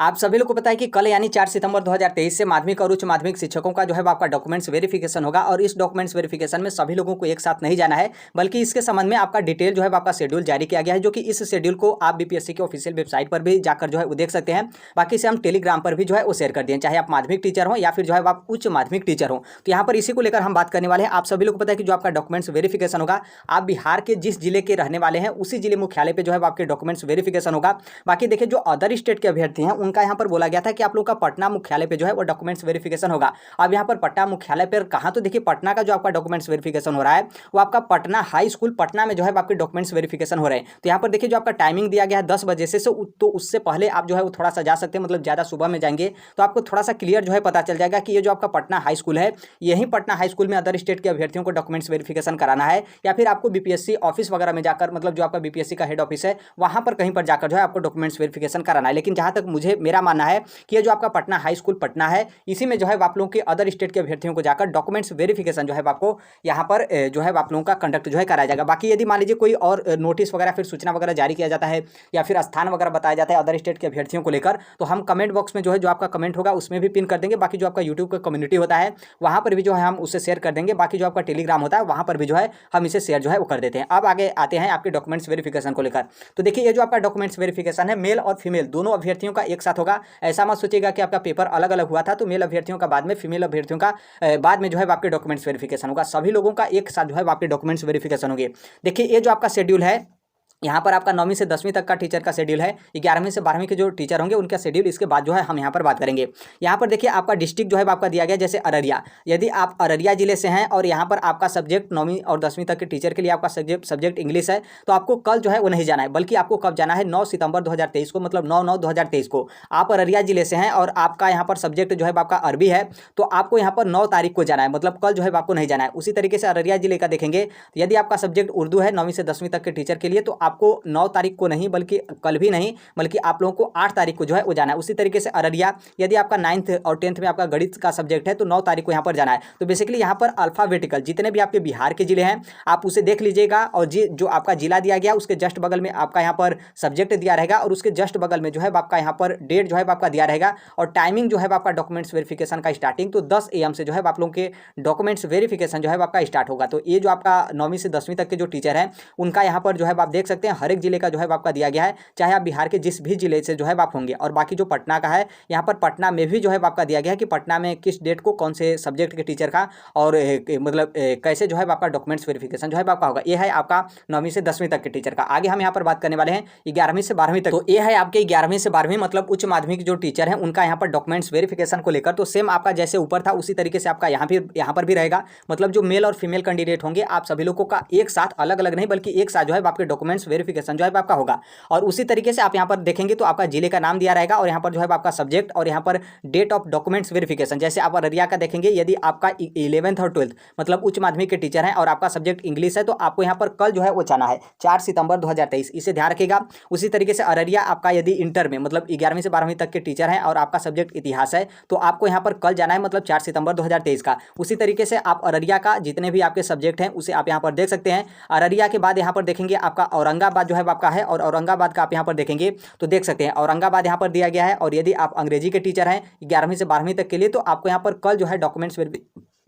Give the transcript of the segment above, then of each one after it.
आप सभी लोग को पता है कि कल यानी 4 सितंबर 2023 से माध्यमिक और उच्च माध्यमिक शिक्षकों का जो है आपका डॉक्यूमेंट्स वेरिफिकेशन होगा और इस डॉक्यूमेंट्स वेरिफिकेशन में सभी लोगों को एक साथ नहीं जाना है, बल्कि इसके संबंध में आपका डिटेल जो है आपका शेड्यूल जारी किया गया है, जो कि इस शेड्यूल को आप बीपीएससी के ऑफिशियल वेबसाइट पर भी जाकर जो है वो देख सकते हैं। बाकी से हम टेलीग्राम पर भी जो है वो शेयर कर दिए, चाहे आप माध्यमिक टीचर हो या फिर जो है आप उच्च माध्यमिक टीचर हो। तो यहाँ पर इसी को लेकर हम बात करने वाले हैं। आप सभी लोग को पता है कि जो आपका डॉक्यूमेंट्स वेरिफिकेशन होगा, आप बिहार के जिस जिले के रहने वाले हैं उसी जिले मुख्यालय पर जो है आपके डॉक्यूमेंट्स वेरिफिकेशन होगा। बाकी देखिए, जो अदर स्टेट के अभ्यर्थी हैं उनका यहाँ पर बोला गया था कि आप लोग का पटना मुख्यालय पे जो है वो डॉक्यूमेंट्स वेरिफिकेशन होगा। अब यहाँ पर पटना मुख्यालय पर कहाँ, तो देखिए पटना का जो आपका डॉक्यूमेंट्स वेरिफिकेशन हो रहा है वो आपका पटना हाई स्कूल पटना में जो है आपके डॉक्यूमेंट्स वेरिफिकेशन हो रहे हैं। तो यहाँ पर देखिए, जो आपका टाइमिंग दिया गया है 10 बजे से, तो उससे पहले आप जो है वो थोड़ा सा जा सकते हैं, मतलब ज़्यादा सुबह में जाएंगे तो आपको थोड़ा सा क्लियर जो है पता चल जाएगा कि ये जो आपका पटना हाई स्कूल है, यही पटना हाई स्कूल में अदर स्टेट के अभ्यर्थियों को डॉक्यूमेंट्स वेरिफिकेशन कराना है, या फिर आपको बीपीएससी ऑफिस वगैरह में जाकर, मतलब जो आपका बीपीएससी का हेड ऑफिस है वहाँ पर कहीं पर जाकर जो है आपको डॉक्यूमेंट्स वेरिफिकेशन कराना है। लेकिन जहाँ तक मुझे मेरा मानना है कि ये जो आपका पटना हाई स्कूल पटना है, इसी में जो है आप लोगों के अदर स्टेट के अभ्यर्थियों को जाकर डॉक्यूमेंट्स वेरिफिकेशन जो है आपको यहाँ पर जो है आप लोगों का कंडक्ट जो है कराया जाएगा। बाकी यदि मान लीजिए कोई और नोटिस वगैरह फिर सूचना वगैरह जारी किया जाता है या फिर स्थान वगैरह बताया जाता है अदर स्टेट के अभ्यर्थियों को लेकर, तो हम कमेंट बॉक्स में जो है जो आपका कमेंट होगा उसमें भी पिन कर देंगे। बाकी जो आपका यूट्यूब का कम्युनिटी होता है वहाँ पर भी जो है हम उसे शेयर कर देंगे। बाकी जो आपका टेलीग्राम होता है वहाँ पर भी जो है हम इसे शेयर जो है वो कर देते हैं। अब आगे आते हैं आपके डॉक्यूमेंट्स वेरिफिकेशन को लेकर। तो देखिए, ये जो आपका डॉक्यूमेंट्स वेरिफिकेशन है मेल और फीमेल दोनों अभ्यर्थियों का एक साथ होगा। ऐसा मत सोचिएगा कि आपका पेपर अलग अलग हुआ था तो मेल अभ्यर्थियों का बाद में, फीमेल अभ्यर्थियों का बाद में जो है आपके डॉक्यूमेंट्स वेरिफिकेशन होगा। सभी लोगों का एक साथ जो है आपके डॉक्यूमेंट्स वेरिफिकेशन होंगे। देखिए, ये जो आपका शेड्यूल है, यहाँ पर आपका 9वीं से 10वीं तक का टीचर का शेड्यूल है, 11वीं से 12वीं के जो टीचर होंगे उनका शेड्यूल इसके बाद जो है हम यहाँ पर बात करेंगे। यहाँ पर देखिए, आपका डिस्ट्रिक्ट जो है आपका दिया गया, जैसे अररिया, यदि आप अररिया जिले से हैं और यहाँ पर आपका सब्जेक्ट 9वीं और 10वीं तक के टीचर के लिए आपका सब्जेक्ट इंग्लिश है, तो आपको कल जो है वो नहीं जाना है, बल्कि आपको कब जाना है 9 सितंबर 2023 को, मतलब 9/9/2023 को। आप अररिया जिले से हैं और आपका यहाँ पर सब्जेक्ट जो है आपका अरबी है, तो आपको यहाँ पर 9 तारीख को जाना है, मतलब कल जो है आपको नहीं जाना है। उसी तरीके से अररिया जिले का देखेंगे, यदि आपका सब्जेक्ट उर्दू है 9वीं से 10वीं तक के टीचर के लिए, तो आपको 9 तारीख को नहीं, बल्कि कल भी नहीं, बल्कि आप लोगों को 8 तारीख को जो है वो जाना है। उसी तरीके से अररिया, यदि आपका 9th और 10th में आपका गणित का सब्जेक्ट है तो 9 तारीख को यहाँ पर जाना है। तो बेसिकली यहाँ पर अल्फाबेटिकल जितने भी आपके बिहार के जिले हैं आप उसे देख लीजिएगा, और जो आपका जिला दिया गया उसके जस्ट बगल में आपका यहाँ पर सब्जेक्ट दिया रहेगा और उसके जस्ट बगल में जो है आपका यहाँ पर डेट जो है आपका दिया रहेगा, और टाइमिंग जो है आपका डॉक्यूमेंट्स वेरिफिकेशन का स्टार्टिंग तो 10 AM से जो है आप लोगों के डॉक्यूमेंट्स वेरिफिकेशन जो है आपका स्टार्ट होगा। तो ये जो आपका 9वीं से 10वीं तक के जो टीचर हैं उनका यहाँ पर जो है आप देख सकते हैं हर एक जिले का जो है आपका दिया गया है, चाहे आप बिहार के जिस भी जिले से जो है आप होंगे। और बाकी जो पटना का है, यहाँ पर पटना में भी जो है आपका दिया गया है कि पटना में किस डेट को कौन से सब्जेक्ट के टीचर का और मतलब कैसे जो है आपका डॉक्यूमेंट्स वेरिफिकेशन जो है आपका होगा। ये है आपका 9वीं से 10वीं तक के टीचर का। आगे हम यहाँ पर बात करने वाले हैं 11वीं से 12वीं तक। तो ये है आपके 11वीं से 12वीं मतलब उच्च माध्यमिक जो टीचर हैं उनका यहाँ पर डॉक्यूमेंट्स वेरिफिकेशन को लेकर, तो सेम आपका जैसे ऊपर था उसी तरीके से आपका यहाँ पर भी रहेगा। मतलब जो मेल और फीमेल कैंडिडेट होंगे आप सभी लोगों का एक साथ, अलग अलग नहीं बल्कि एक साथ जो है आपके डॉक्यूमेंट्स वेरिफिकेशन जो है आपका होगा। और उसी तरीके से आप यहाँ पर देखेंगे तो आपका जिले का नाम दिया रहेगा और यहाँ पर जो है आपका सब्जेक्ट और यहाँ पर डेट ऑफ डॉक्यूमेंट्स वेरिफिकेशन। जैसे आप अररिया का देखेंगे, यदि आपका 11th और 12th मतलब उच्च माध्यमिक के टीचर हैं और आपका सब्जेक्ट इंग्लिश है, तो आपको यहाँ पर कल जो है वो जाना है 4 सितंबर 2023, इसे ध्यान रखिएगा। उसी तरीके से अररिया आपका यदि इंटर में मतलब 11वीं से 12वीं तक के टीचर हैं और आपका सब्जेक्ट इतिहास है, तो आपको यहाँ पर कल जाना है मतलब 4 सितंबर 2023 का। उसी तरीके से आप अररिया का जितने भी आपके सब्जेक्ट हैं उसे आप यहाँ पर देख सकते हैं। अररिया के बाद यहाँ पर देखेंगे आपका औरंगाबाद जो है आपका है, और औरंगाबाद का आप यहाँ पर देखेंगे तो देख सकते हैं औरंगाबाद यहाँ पर दिया गया है। और यदि आप अंग्रेजी के टीचर हैं 11वीं से 12वीं तक के लिए, तो आपको यहाँ पर कल जो है डॉक्यूमेंट्स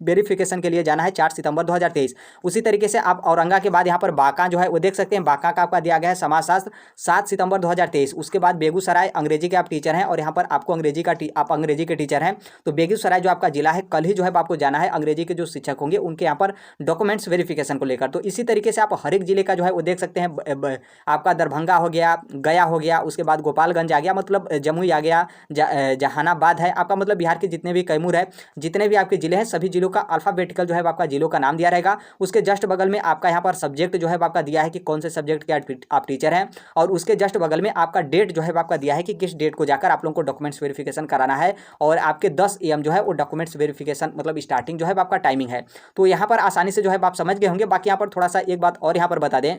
वेरिफिकेशन के लिए जाना है 4 सितंबर 2023। उसी तरीके से आप औरंगा के बाद यहाँ पर बांका जो है वो देख सकते हैं, बांका का आपका दिया गया है समाजशास्त्र 7 सितंबर 2023। उसके बाद बेगूसराय, अंग्रेजी के आप टीचर हैं और यहाँ पर आपको आप अंग्रेजी के टीचर हैं, तो बेगूसराय जो आपका जिला है कल ही जो है आपको जाना है अंग्रेजी के जो शिक्षक होंगे उनके यहाँ पर डॉक्यूमेंट्स वेरिफिकेशन को लेकर। तो इसी तरीके से आप हर एक जिले का जो है वो देख सकते हैं। आपका दरभंगा हो गया, गया हो गया, उसके बाद गोपालगंज आ गया, मतलब जमुई आ गया, जहानाबाद है आपका, मतलब बिहार के जितने भी कैमूर है, जितने भी आपके जिले हैं सभी जिलों का अल्फाबेटिकल जो है आपका जिलों का नाम दिया रहेगा। उसके जस्ट बगल में आपका यहाँ पर सब्जेक्ट जो है आपका दिया है कि कौन से सब्जेक्ट के आप टीचर हैं, और उसके जस्ट बगल में आपका डेट जो है आपका दिया है कि किस डेट को जाकर आप लोगों को डॉक्यूमेंट्स वेरिफिकेशन कराना है। और आपके 10 AM जो है वो डॉक्यूमेंट्स वेरिफिकेशन मतलब स्टार्टिंग जो है आपका टाइमिंग है। तो यहाँ पर आसानी से जो है आप समझ गए होंगे। बाकी यहाँ पर थोड़ा सा एक बात और यहाँ पर बता दें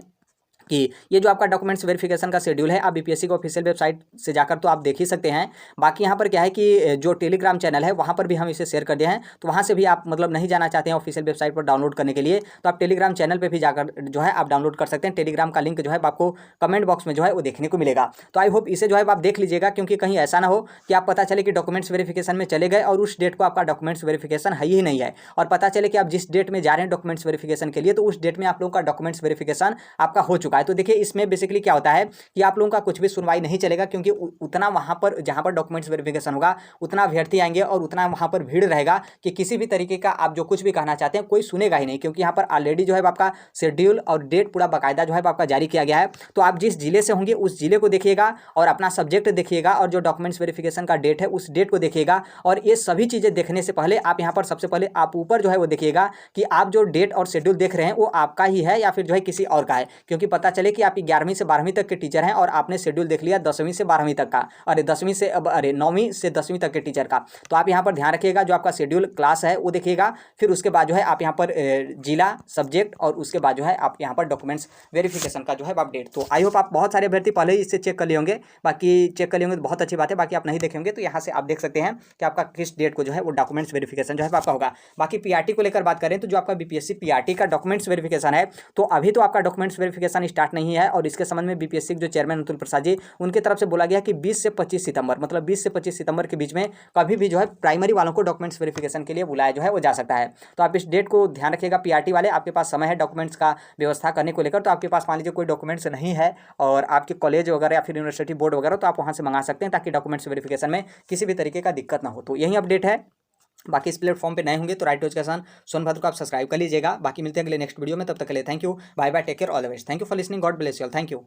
कि ये जो आपका डॉक्यूमेंट्स वेरिफिकेशन का शेड्यूल है, आप बीपीएससी की ऑफिशियल वेबसाइट से जाकर तो आप देख ही सकते हैं। बाकी यहाँ पर क्या है कि जो टेलीग्राम चैनल है वहाँ पर भी हम इसे शेयर कर दिए हैं, तो वहाँ से भी आप मतलब नहीं जाना चाहते हैं ऑफिशियल वेबसाइट पर डाउनलोड करने के लिए, तो आप टेलीग्राम चैनल पर भी जाकर जो है आप डाउनलोड कर सकते हैं। टेलीग्राम का लिंक जो है आपको कमेंट बॉक्स में जो है वो देखने को मिलेगा। तो आई होप इसे जो है आप देख लीजिएगा, क्योंकि कहीं ऐसा ना हो कि आप पता चले कि डॉक्यूमेंट्स वेरिफिकेशन में चले गए और उस डेट को आपका डॉक्यूमेंट्स वेरिफिकेशन है ही नहीं है, और पता चले कि आप जिस डेट में जा रहे हैं डॉक्यूमेंट्स वेरिफिकेशन के लिए, तो उस डेट में आप लोगों का डॉक्यूमेंट्स वेरिफिकेशन आपका हो चुका है। तो देखिए इसमें बेसिकली क्या होता है कि आप लोगों का कुछ भी सुनवाई नहीं चलेगा, क्योंकि उतना वहां पर जहां पर डॉक्यूमेंट्स वेरिफिकेशन होगा उतना अभ्यर्थी आएंगे और उतना वहां पर भीड़ रहेगा कि किसी भी तरीके का आप जो कुछ भी कहना चाहते हैं कोई सुनेगा ही नहीं, क्योंकि यहाँ पर ऑलरेडी जो है आपका शेड्यूल और डेट पूरा बाकायदा जो है आपका जारी किया गया है। तो आप जिस जिले से होंगे उस जिले को देखिएगा और अपना सब्जेक्ट देखिएगा और जो डॉक्यूमेंट्स वेरिफिकेशन का डेट है उस डेट को देखिएगा, और ये सभी चीज़ें देखने से पहले आप यहाँ पर सबसे पहले आप ऊपर जो है वो देखिएगा कि आप जो डेट और शेड्यूल देख रहे हैं वो आपका ही है या फिर जो है किसी और का है, क्योंकि पता चले कि आप 11वीं से 12वीं तक के टीचर हैं और आपने शेड्यूल देख लिया 10वीं से 12वीं तक का, अरे 10वीं से अरे 9वीं से 10वीं तक के टीचर का। तो आप यहाँ पर ध्यान रखिएगा, जो आपका शेड्यूल क्लास है वो देखिएगा, फिर उसके बाद जो है आप यहाँ पर जिला सब्जेक्ट और उसके बाद जो है आप यहाँ पर डॉक्यूमेंट्स वेरिफिकेशन का जो है अपडेट। तो आई होप आप बहुत सारे अभ्यर्थी पहले ही इससे चेक कर लिए होंगे, बाकी चेक कर लिए होंगे तो बहुत अच्छी बात है, बाकी आप नहीं देखे होंगे तो यहाँ से आप देख सकते हैं कि आपका किस डेट को जो है वो डॉक्यूमेंट्स वेरिफिकेशन जो है आपका होगा। बाकी पीआरटी को लेकर बात करें तो जो आपका बीपीएससी पीआरटी का डॉक्यूमेंट्स वेरिफिकेशन है, तो अभी तो आपका डॉक्यूमेंट्स वेरिफिकेशन स्टार्ट नहीं है, और इसके संबंध में बीपीएससी के जो चेयरमैन अतुल प्रसाद जी उनकी तरफ से बोला गया कि 20 से 25 सितंबर मतलब 20 से 25 सितंबर के बीच में कभी भी जो है प्राइमरी वालों को डॉक्यूमेंट्स वेरिफिकेशन के लिए बुलाया जो है वो जा सकता है। तो आप इस डेट को ध्यान रखिएगा, पीआरटी वाले आपके पास समय है डॉक्यूमेंट्स का व्यवस्था करने को लेकर। तो आपके पास मान लीजिए कोई डॉक्यूमेंट्स नहीं है और आपके कॉलेज वगैरह या फिर यूनिवर्सिटी बोर्ड वगैरह, तो आप वहाँ से मंगा सकते हैं ताकि डॉक्यूमेंट्स वेरिफिकेशन में किसी भी तरीके का दिक्कत ना हो। तो यही अपडेट है। बाकी इस प्लेटफॉर्म पे नए होंगे तो राइट एजुकेशन सोनभद्र को आप सब्सक्राइब कर लीजिएगा। बाकी मिलते हैं अगले नेक्स्ट वीडियो में, तब तक के लिए thank you, bye bye, take care, all the best, thank you for listening, God bless you all, thank you.